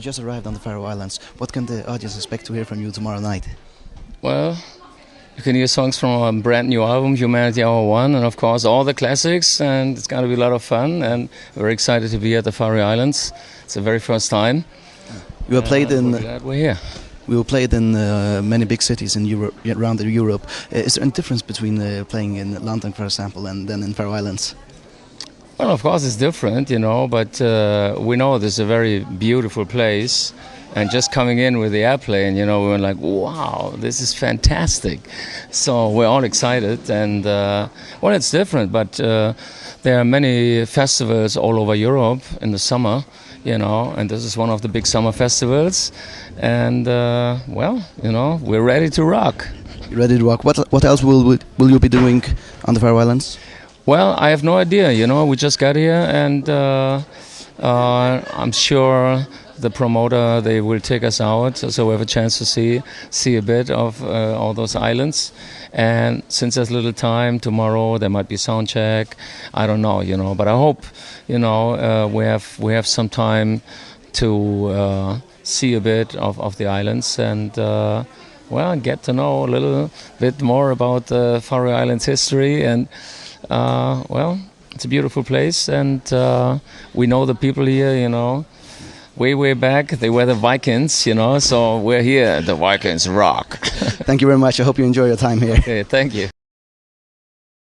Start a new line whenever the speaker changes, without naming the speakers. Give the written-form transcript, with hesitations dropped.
just arrived on the Faroe Islands. What can the audience expect to hear from you tomorrow night?
Well, you can hear songs from our brand new album, Humanity Hour 1, and of course all the classics, and it's going to be a lot of fun, and we're excited to be at the Faroe Islands. It's the very first time.
You have played in...
We're glad we're here.
We will play it in many big cities in Europe, around Europe. Is there any difference between playing in London, for example, and then in Faroe Islands?
Well, of course it's different, but we know this is a very beautiful place. And just coming in with the airplane, we were like, wow, this is fantastic. So we're all excited. And, it's different, but there are many festivals all over Europe in the summer, and this is one of the big summer festivals. And, we're ready to rock.
You're ready to rock. What else will you be doing on the Faroe Islands?
Well, I have no idea, we just got here, and I'm sure the promoter, they will take us out, so we have a chance to see a bit of all those islands. And since there's little time, tomorrow there might be sound check. I don't know, but I hope, we have some time to see a bit of the islands and get to know a little bit more about the Faroe Islands history. And it's a beautiful place, and we know the people here, way back, they were the Vikings, so we're here, the Vikings rock.
Thank you very much. I hope you enjoy your time here.
Okay, thank you.